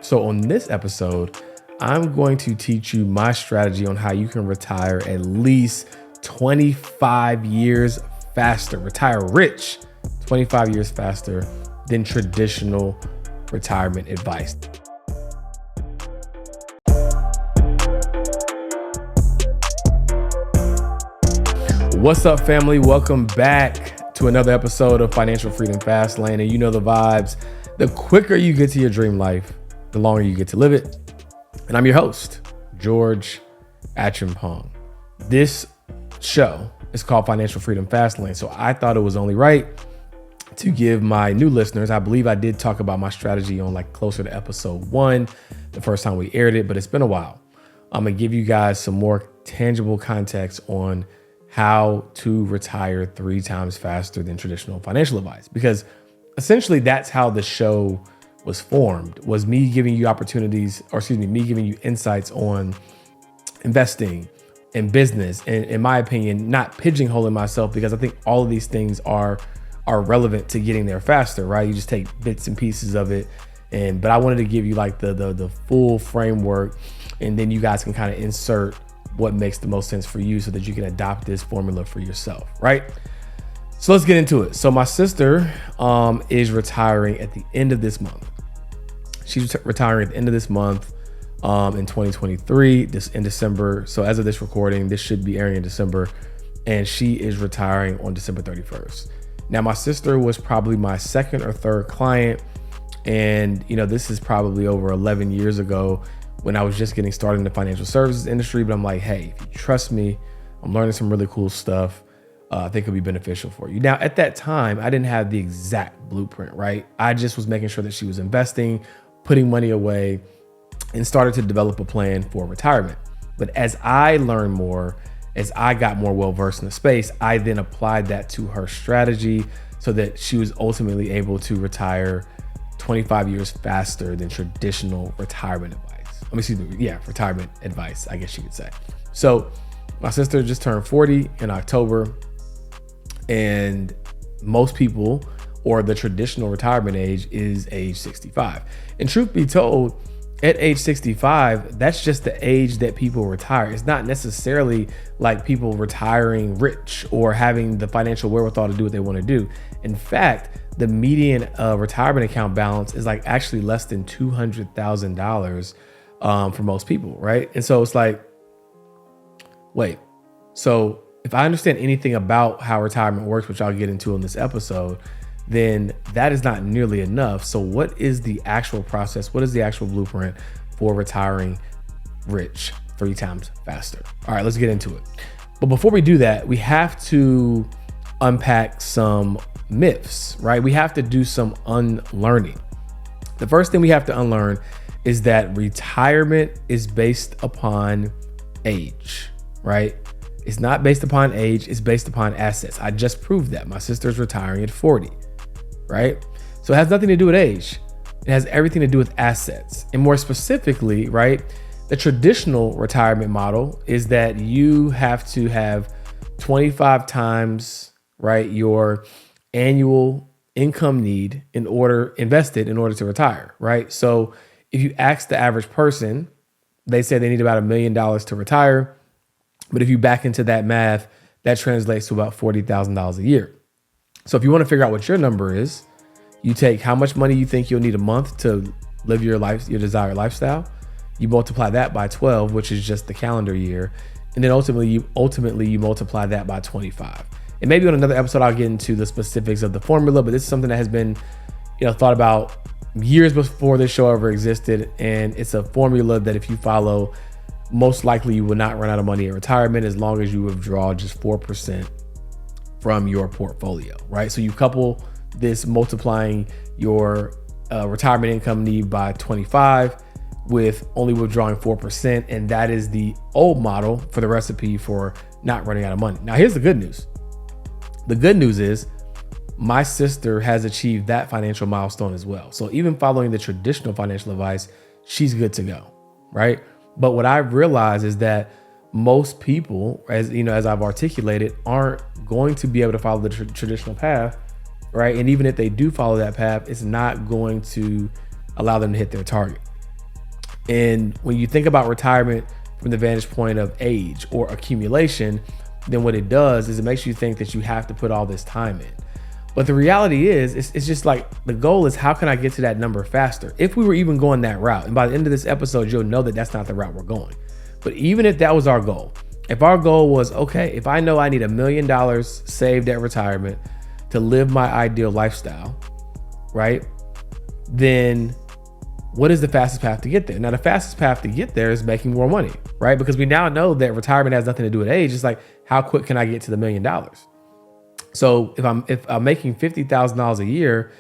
So on this episode, I'm going to teach you my strategy on how you can retire at least 25 years faster, retire rich 25 years faster than traditional retirement advice. What's up, family? Welcome back to another episode of Financial Freedom Fast Lane. And you know the vibes. The quicker you get to your dream life, the longer you get to live it. And I'm your host, George Acheampong. This show is called Financial Freedom Fast Lane. So I thought it was only right to give my new listeners, I believe I did talk about my strategy on closer to episode 1, the first time we aired it, but it's been a while. I'm gonna give you guys some more tangible context on how to retire 3 times faster than traditional financial advice. Because essentially that's how the show was formed, was me giving you me giving you insights on investing and business. And in my opinion, not pigeonholing myself, because I think all of these things are relevant to getting there faster, right? You just take bits and pieces of it. But I wanted to give you the full framework, and then you guys can kind of insert what makes the most sense for you so that you can adopt this formula for yourself, right? So let's get into it. So my sister is retiring at the end of this month. She's retiring at the end of this month in 2023, in December. So as of this recording, this should be airing in December, and she is retiring on December 31st. Now, my sister was probably my second or third client, and this is probably over 11 years ago when I was just getting started in the financial services industry. But I'm like, hey, if you trust me, I'm learning some really cool stuff. I think it'll be beneficial for you. Now, at that time, I didn't have the exact blueprint, right? I just was making sure that she was investing, putting money away, and started to develop a plan for retirement. But as I learned more, as I got more well-versed in the space, I then applied that to her strategy so that she was ultimately able to retire 25 years faster than traditional retirement advice. Retirement advice, I guess you could say. So my sister just turned 40 in October, and most people, or the traditional retirement age, is age 65. And truth be told, at age 65, that's just the age that people retire. It's not necessarily like people retiring rich or having the financial wherewithal to do what they want to do. In fact, the median retirement account balance is actually less than $200,000 for most people, right? And so it's like, wait, so if I understand anything about how retirement works, which I'll get into in this episode, then that is not nearly enough. So what is the actual process? What is the actual blueprint for retiring rich 3 times faster? All right, let's get into it. But before we do that, we have to unpack some myths, right? We have to do some unlearning. The first thing we have to unlearn is that retirement is based upon age, right? It's not based upon age, it's based upon assets. I just proved that. My sister's retiring at 40, right? So it has nothing to do with age. It has everything to do with assets. And more specifically, right, the traditional retirement model is that you have to have 25 times, right, your annual income need invested in order to retire, right? So if you ask the average person, they say they need about $1 million to retire. But if you back into that math, that translates to about $40,000 a year. So if you want to figure out what your number is, you take how much money you think you'll need a month to live your desired lifestyle. You multiply that by 12, which is just the calendar year. And then ultimately you multiply that by 25. And maybe on another episode, I'll get into the specifics of the formula, but this is something that has been, thought about years before this show ever existed. And it's a formula that if you follow, most likely you will not run out of money at retirement as long as you withdraw just 4% from your portfolio, right? So you couple this multiplying your retirement income need by 25 with only withdrawing 4%. And that is the old model for the recipe for not running out of money. Now, here's the good news. The good news is my sister has achieved that financial milestone as well. So even following the traditional financial advice, she's good to go, right? But what I've realized is that most people, as I've articulated, aren't going to be able to follow the traditional path, right? And even if they do follow that path, it's not going to allow them to hit their target. And when you think about retirement from the vantage point of age or accumulation, then what it does is it makes you think that you have to put all this time in. But the reality is, it's just like the goal is, how can I get to that number faster? If we were even going that route, and by the end of this episode, you'll know that that's not the route we're going. But even if that was our goal, if our goal was, okay, if I know I need $1 million saved at retirement to live my ideal lifestyle, right? Then what is the fastest path to get there? Now, the fastest path to get there is making more money, right? Because we now know that retirement has nothing to do with age. It's like, how quick can I get to the $1 million? So if I'm making $50,000 a year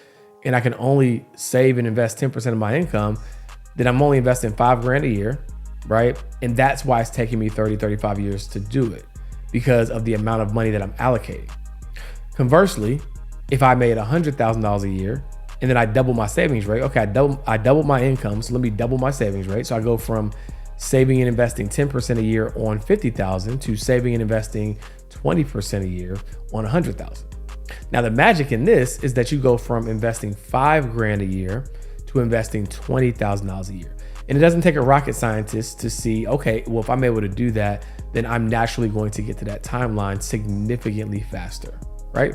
and I can only save and invest 10% of my income, then I'm only investing $5,000 a year, right? And that's why it's taking me 35 years to do it, because of the amount of money that I'm allocating. Conversely, if I made $100,000 a year and then I double my savings rate, okay, I double my income, so let me double my savings rate. So I go from saving and investing 10% a year on 50,000 to saving and investing 20% a year on 100,000. Now, the magic in this is that you go from investing $5,000 a year to investing $20,000 a year. And it doesn't take a rocket scientist to see, okay, well, if I'm able to do that, then I'm naturally going to get to that timeline significantly faster, right?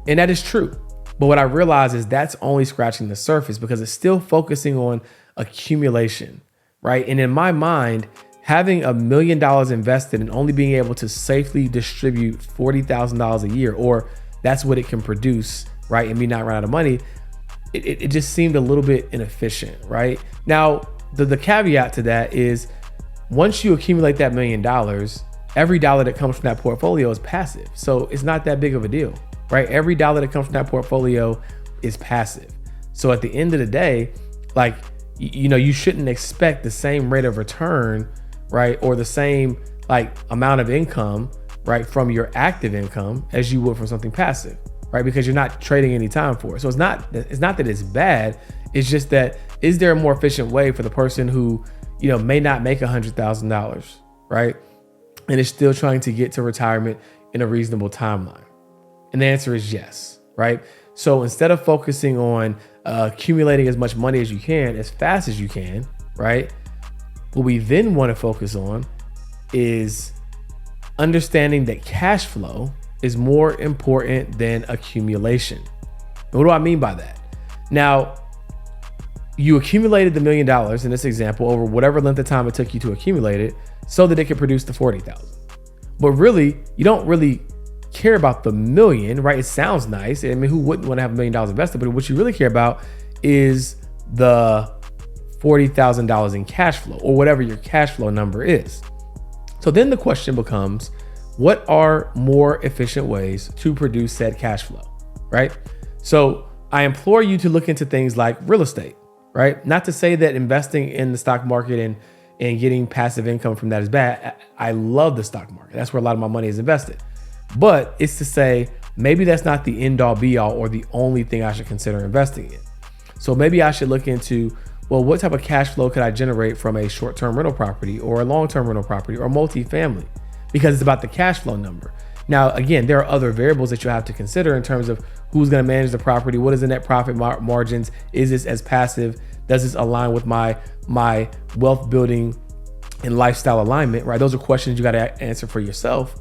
And that is true. But what I realize is that's only scratching the surface, because it's still focusing on accumulation, right? And in my mind, having $1 million invested and only being able to safely distribute $40,000 a year, or that's what it can produce, right? And me not run out of money, it just seemed a little bit inefficient, right? Now, the caveat to that is, once you accumulate that $1 million, every dollar that comes from that portfolio is passive. So it's not that big of a deal, right? Every dollar that comes from that portfolio is passive. So at the end of the day, like, you shouldn't expect the same rate of return, right? Or the same like amount of income, right, from your active income as you would from something passive, right? Because you're not trading any time for it. So it's not that it's bad. It's just that, is there a more efficient way for the person who, may not make $100,000, right? And is still trying to get to retirement in a reasonable timeline? And the answer is yes, right? So instead of focusing on accumulating as much money as you can, as fast as you can, right? What we then want to focus on is understanding that cash flow is more important than accumulation. And what do I mean by that? Now, you accumulated the $1 million in this example over whatever length of time it took you to accumulate it, so that it could produce the 40,000. But really, you don't really care about the million, right? It sounds nice. I mean, who wouldn't want to have $1 million invested? But what you really care about is the $40,000 in cash flow, or whatever your cash flow number is. So then the question becomes, what are more efficient ways to produce said cash flow, right? So I implore you to look into things like real estate, right? Not to say that investing in the stock market and getting passive income from that is bad. I love the stock market. That's where a lot of my money is invested. But it's to say, maybe that's not the end all be all or the only thing I should consider investing in. So maybe I should look into, well, what type of cash flow could I generate from a short-term rental property or a long-term rental property or multifamily? Because it's about the cash flow number. Now, again, there are other variables that you have to consider in terms of who's going to manage the property. What is the net profit margins? Is this as passive? Does this align with my wealth building and lifestyle alignment, right? Those are questions you got to answer for yourself.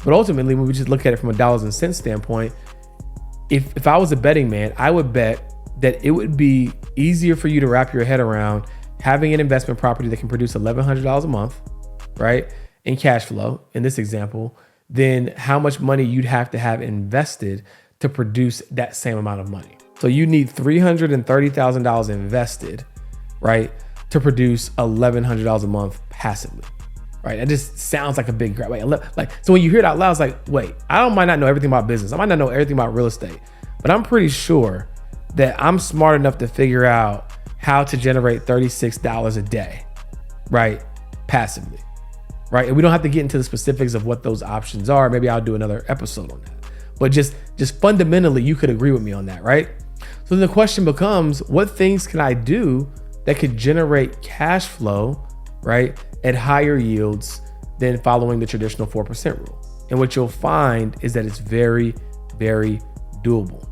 But ultimately, when we just look at it from a dollars and cents standpoint, if I was a betting man, I would bet that it would be easier for you to wrap your head around having an investment property that can produce $1,100 a month, right, in cash flow, in this example, than how much money you'd have to have invested to produce that same amount of money. So you need $330,000 invested, right, to produce $1,100 a month passively, right? That just sounds like a big grab. So when you hear it out loud, it's like, wait, might not know everything about business. I might not know everything about real estate, but I'm pretty sure that I'm smart enough to figure out how to generate $36 a day, right, passively, right? And we don't have to get into the specifics of what those options are. Maybe I'll do another episode on that. But just fundamentally, you could agree with me on that, right? So the question becomes, what things can I do that could generate cash flow, right, at higher yields than following the traditional 4% rule? And what you'll find is that it's very, very doable.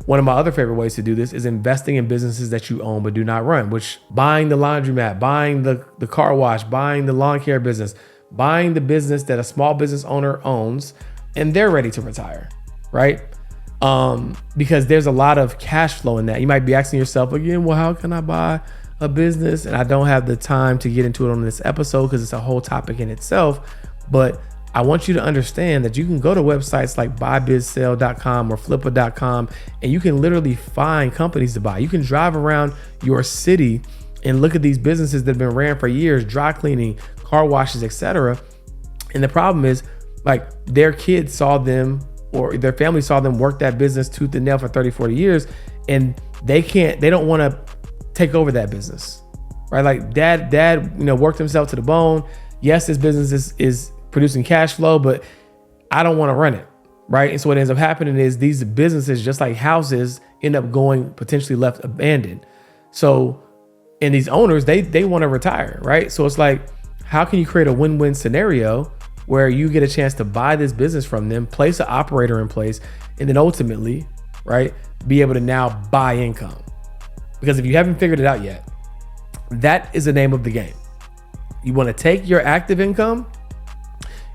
One of my other favorite ways to do this is investing in businesses that you own but do not run, which buying the laundromat, buying the car wash, buying the lawn care business, buying the business that a small business owner owns and they're ready to retire, right? Because there's a lot of cash flow in that. You might be asking yourself again, well, how can I buy a business? And I don't have the time to get into it on this episode because it's a whole topic in itself. But I want you to understand that you can go to websites like buybizsell.com or flippa.com and you can literally find companies to buy. You can drive around your city and look at these businesses that have been ran for years, dry cleaning, car washes, etc. And the problem is, like, their kids saw them or their family saw them work that business tooth and nail for 30, 40 years, and they don't want to take over that business, right? Like dad, worked himself to the bone. Yes, this business is producing cash flow, but I don't want to run it, right? And so what ends up happening is these businesses, just like houses, end up going potentially left abandoned. So, and these owners, they want to retire, right? So it's like, how can you create a win-win scenario where you get a chance to buy this business from them, place an operator in place, and then ultimately, right, be able to now buy income? Because if you haven't figured it out yet, that is the name of the game. You want to take your active income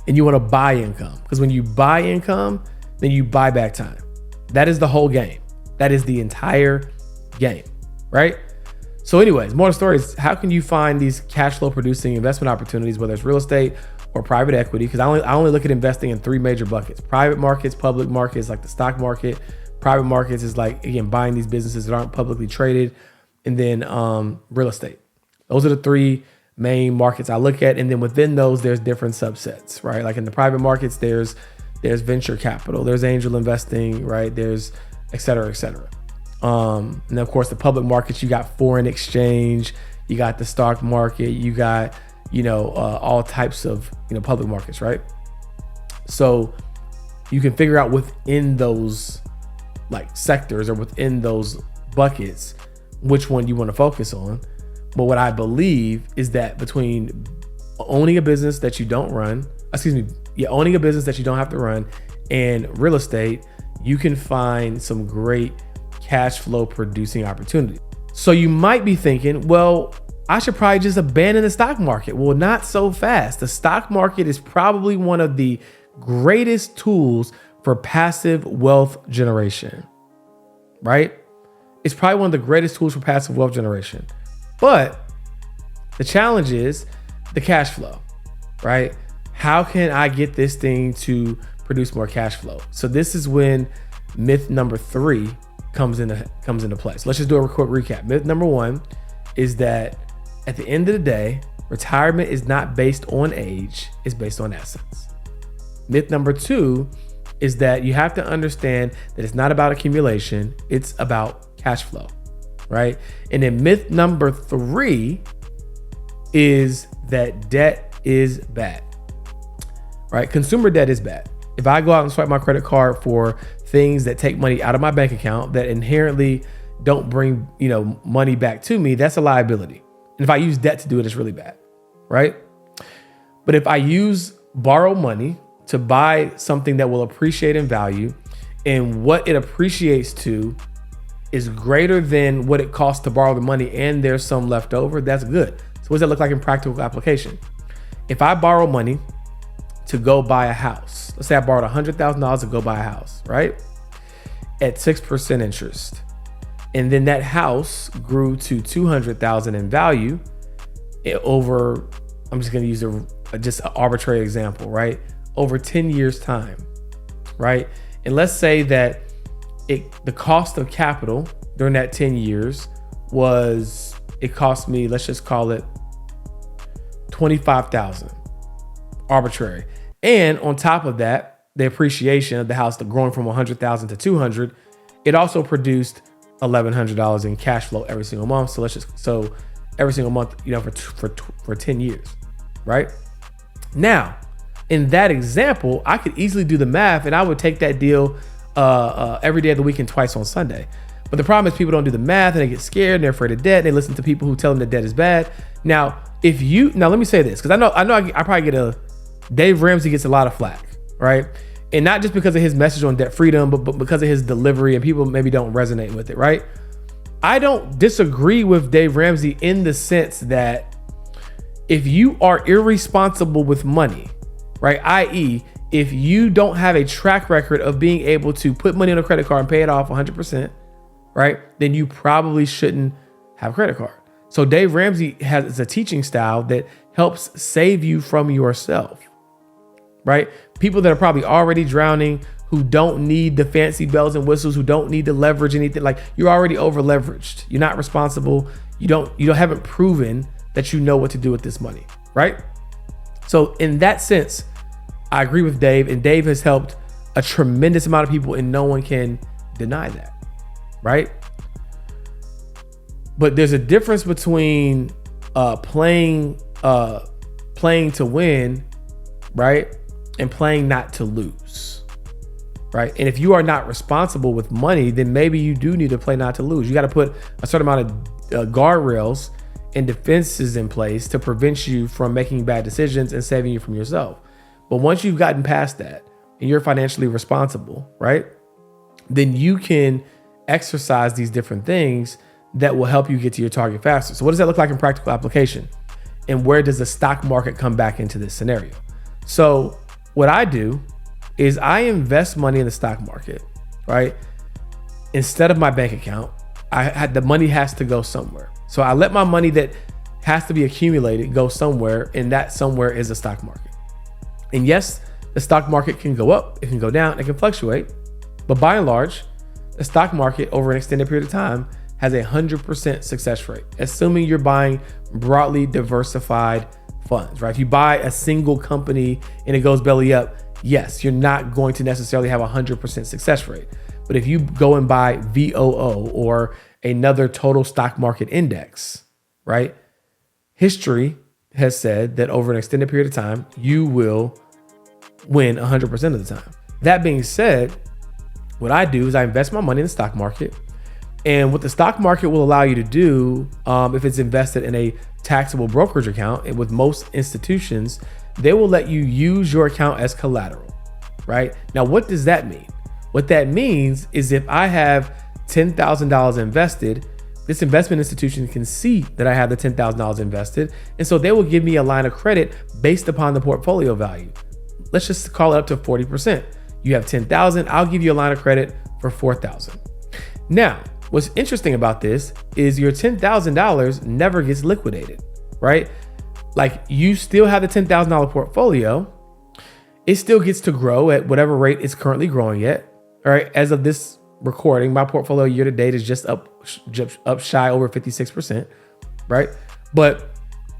and you want to buy income. Because when you buy income, then you buy back time. That is the whole game. That is the entire game, right? So anyways, more of the story is, how can you find these cash flow producing investment opportunities, whether it's real estate or private equity? Because I only look at investing in three major buckets: private markets, public markets, like the stock market. Private markets is like, again, buying these businesses that aren't publicly traded, and then real estate. Those are the three main markets I look at. And then within those, there's different subsets, right? Like in the private markets, there's venture capital, there's angel investing, right? There's et cetera, et cetera. And then of course the public markets, you got foreign exchange, you got the stock market, you got, all types of, public markets, right? So you can figure out within those like sectors or within those buckets which one you want to focus on. But what I believe is that between owning a business that you don't run, owning a business that you don't have to run, and real estate, you can find some great cash flow producing opportunities. So you might be thinking, well, I should probably just abandon the stock market. Well, not so fast. The stock market is probably one of the greatest tools for passive wealth generation, right? It's probably one of the greatest tools for passive wealth generation. But the challenge is the cash flow, right? How can I get this thing to produce more cash flow? So this is when myth number 3 comes into play. So let's just do a quick recap. Myth number 1 is that at the end of the day, retirement is not based on age, it's based on assets. Myth number 2 is that you have to understand that it's not about accumulation, it's about cash flow, right? And then myth number 3 is that debt is bad, right? Consumer debt is bad. If I go out and swipe my credit card for things that take money out of my bank account that inherently don't bring, money back to me, that's a liability. And if I use debt to do it, it's really bad, right? But if I use borrowed money to buy something that will appreciate in value, and what it appreciates to is greater than what it costs to borrow the money, and there's some left over, that's good. So what does that look like in practical application? If I borrow money to go buy a house, let's say I borrowed $100,000 to go buy a house, right? At 6% interest. And then that house grew to $200,000 in value over, I'm just going to use just an arbitrary example, right? Over 10 years time, right? And let's say that the cost of capital during that 10 years it cost me, let's just call it $25,000, arbitrary. And on top of that, the appreciation of the house, growing from $100,000 to $200,000, it also produced $1,100 in cash flow every single month. So every single month, for 10 years, right? Now, in that example, I could easily do the math and I would take that deal every day of the week and twice on Sunday. But the problem is people don't do the math and they get scared and they're afraid of debt. And they listen to people who tell them that debt is bad. Now, let me say this, because I know I probably get Dave Ramsey gets a lot of flack, right? And not just because of his message on debt freedom, but because of his delivery, and people maybe don't resonate with it, right? I don't disagree with Dave Ramsey in the sense that if you are irresponsible with money, right? I.e., if you don't have a track record of being able to put money on a credit card and pay it off 100%, right? Then you probably shouldn't have a credit card. So Dave Ramsey has a teaching style that helps save you from yourself, right? People that are probably already drowning, who don't need the fancy bells and whistles, who don't need to leverage anything. Like, you're already over leveraged. You're not responsible. You haven't proven that you know what to do with this money, right? So in that sense, I agree with Dave, and Dave has helped a tremendous amount of people, and no one can deny that, right? But there's a difference between playing to win, right? And playing not to lose, right? And if you are not responsible with money, then maybe you do need to play not to lose. You got to put a certain amount of guardrails and defenses in place to prevent you from making bad decisions and saving you from yourself. But once you've gotten past that and you're financially responsible, right? Then you can exercise these different things that will help you get to your target faster. So what does that look like in practical application? And where does the stock market come back into this scenario? So what I do is I invest money in the stock market, right? Instead of my bank account, the money has to go somewhere. So I let my money that has to be accumulated go somewhere, and that somewhere is the stock market. And yes, the stock market can go up, it can go down, it can fluctuate, but by and large, the stock market over an extended period of time has 100% success rate, assuming you're buying broadly diversified funds, right? If you buy a single company and it goes belly up, yes, you're not going to necessarily have 100% success rate. But if you go and buy VOO or another total stock market index, right? History has said that over an extended period of time, you will win 100% of the time. That being said, what I do is I invest my money in the stock market. And what the stock market will allow you to do, if it's invested in a taxable brokerage account, and with most institutions, they will let you use your account as collateral, right? Now, what does that mean? What that means is if I have $10,000 invested, this investment institution can see that I have the $10,000 invested. And so they will give me a line of credit based upon the portfolio value. Let's just call it up to 40%. You have 10,000, I'll give you a line of credit for 4,000. Now, what's interesting about this is your $10,000 never gets liquidated, right? Like, you still have the $10,000 portfolio. It still gets to grow at whatever rate it's currently growing at. All right. As of this recording, my portfolio year to date is just up shy over 56%, right? But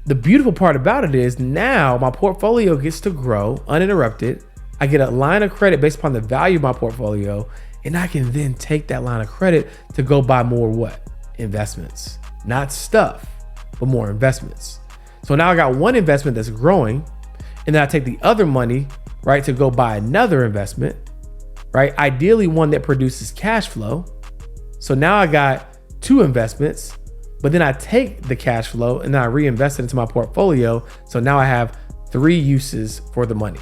the beautiful part about it is now my portfolio gets to grow uninterrupted. I get a line of credit based upon the value of my portfolio, and I can then take that line of credit to go buy more what? Investments. Not stuff, but more investments. So now I got one investment that's growing, and then I take the other money, right, to go buy another investment, right? Ideally one that produces cash flow. So now I got two investments, but then I take the cash flow and then I reinvest it into my portfolio. So now I have three uses for the money,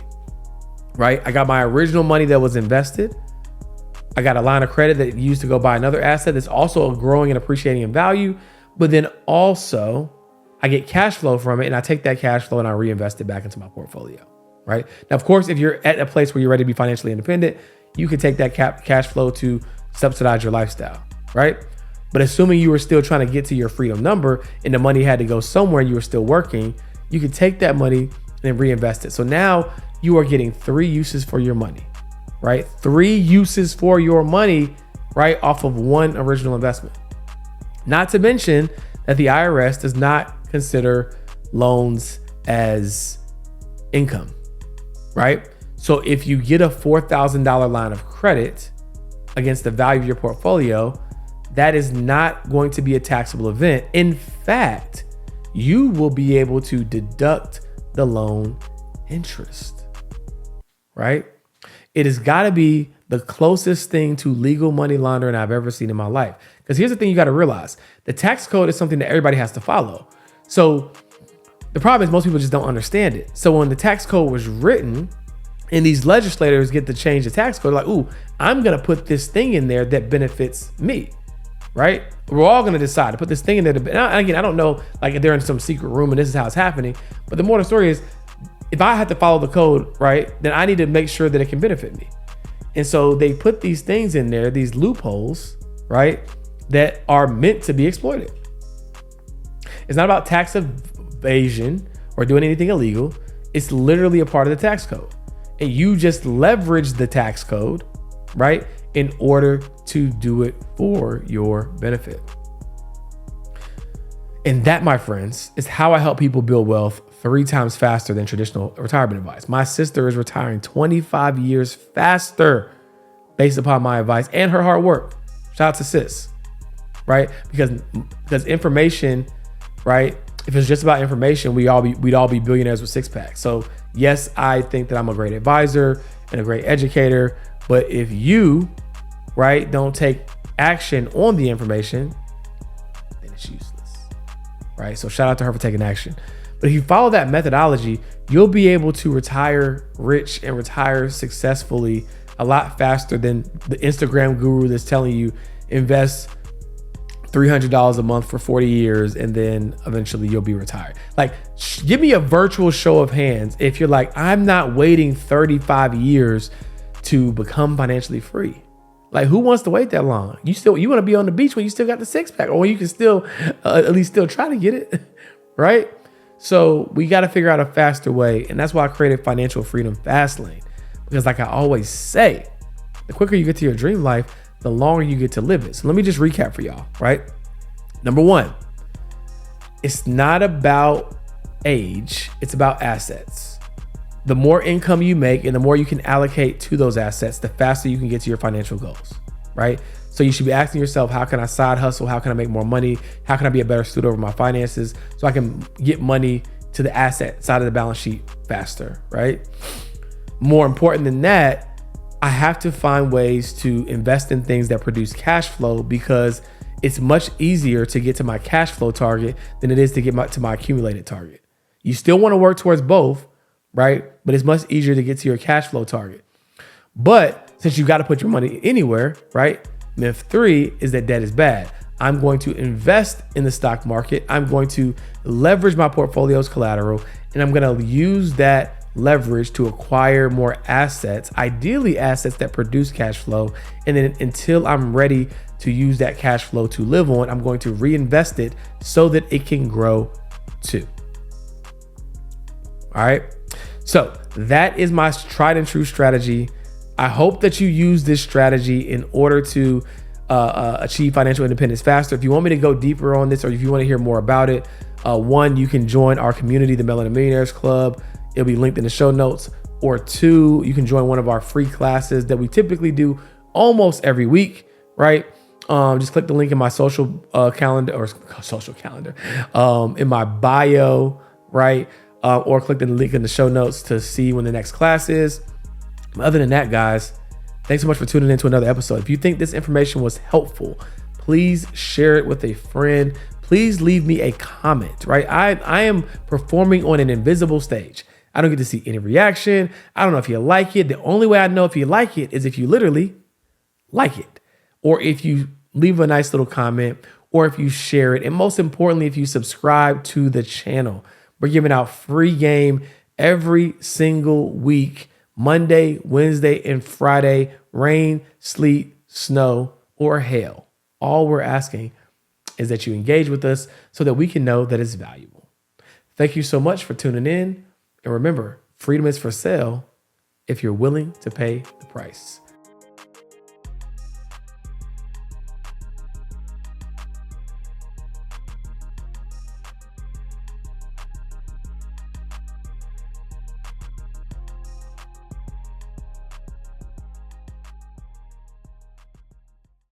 right? I got my original money that was invested. I got a line of credit that used to go buy another asset that's also growing and appreciating in value. But then also I get cash flow from it, and I take that cash flow and I reinvest it back into my portfolio, right? Now, of course, if you're at a place where you're ready to be financially independent, you can take that cash flow to subsidize your lifestyle, right? But assuming you were still trying to get to your freedom number and the money had to go somewhere and you were still working, you could take that money and reinvest it. So now you are getting three uses for your money, right? Three uses for your money, right, off of one original investment. Not to mention that the IRS does not consider loans as income, right? So if you get a $4,000 line of credit against the value of your portfolio, that is not going to be a taxable event. In fact, you will be able to deduct the loan interest, right? It has got to be the closest thing to legal money laundering I've ever seen in my life. Because here's the thing you got to realize. The tax code is something that everybody has to follow. So the problem is most people just don't understand it. So when the tax code was written, And these legislators get to change the tax code. Like, ooh, I'm going to put this thing in there that benefits me, right? We're all going to decide to put this thing in there. Again, I don't know, like if they're in some secret room and this is how it's happening. But the more the story is, if I have to follow the code, right, then I need to make sure that it can benefit me. And so they put these things in there, these loopholes, right, that are meant to be exploited. It's not about tax evasion or doing anything illegal. It's literally a part of the tax code. And you just leverage the tax code, right, in order to do it for your benefit. And that, my friends, is how I help people build wealth 3 times faster than traditional retirement advice. My sister is retiring 25 years faster based upon my advice and her hard work. Shout out to sis, right? Because information, right? If it's just about information, we'd all be billionaires with 6-packs. So yes, I think that I'm a great advisor and a great educator, but if you, right, don't take action on the information, then it's useless, right? So shout out to her for taking action. But if you follow that methodology, you'll be able to retire rich and retire successfully a lot faster than the Instagram guru that's telling you invest $300 a month for 40 years and then eventually you'll be retired. Like, give me a virtual show of hands if you're like, I'm not waiting 35 years to become financially free. Like, who wants to wait that long? You want to be on the beach when you still got the 6-pack, or you can still at least still try to get it, right? So we got to figure out a faster way, and that's why I created Financial Freedom Fastlane. Because like I always say, the quicker you get to your dream life, the longer you get to live it. So let me just recap for y'all, right? Number 1, it's not about age, it's about assets. The more income you make and the more you can allocate to those assets, the faster you can get to your financial goals, right? So you should be asking yourself, how can I side hustle? How can I make more money? How can I be a better steward over my finances so I can get money to the asset side of the balance sheet faster, right? More important than that, I have to find ways to invest in things that produce cash flow, because it's much easier to get to my cash flow target than it is to get to my accumulated target. You still want to work towards both, right? But it's much easier to get to your cash flow target. But since you got to put your money anywhere, right? Myth 3 is that debt is bad. I'm going to invest in the stock market. I'm going to leverage my portfolio's collateral, and I'm going to use that leverage to acquire more assets, ideally assets that produce cash flow. And then until I'm ready to use that cash flow to live on, I'm going to reinvest it so that it can grow too. All right. So that is my tried and true strategy. I hope that you use this strategy in order to achieve financial independence faster. If you want me to go deeper on this, or if you want to hear more about it, 1, you can join our community, the Melanin Millionaires Club. It'll be linked in the show notes. Or 2, you can join one of our free classes that we typically do almost every week, right? Just click the link in my social calendar, in my bio, right? Or click the link in the show notes to see when the next class is. Other than that, guys, thanks so much for tuning in to another episode. If you think this information was helpful, please share it with a friend. Please leave me a comment, right? I am performing on an invisible stage. I don't get to see any reaction. I don't know if you like it. The only way I know if you like it is if you literally like it, or if you leave a nice little comment, or if you share it. And most importantly, if you subscribe to the channel. We're giving out free game every single week, Monday, Wednesday, and Friday, rain, sleet, snow, or hail. All we're asking is that you engage with us so that we can know that it's valuable. Thank you so much for tuning in. And remember, freedom is for sale if you're willing to pay the price.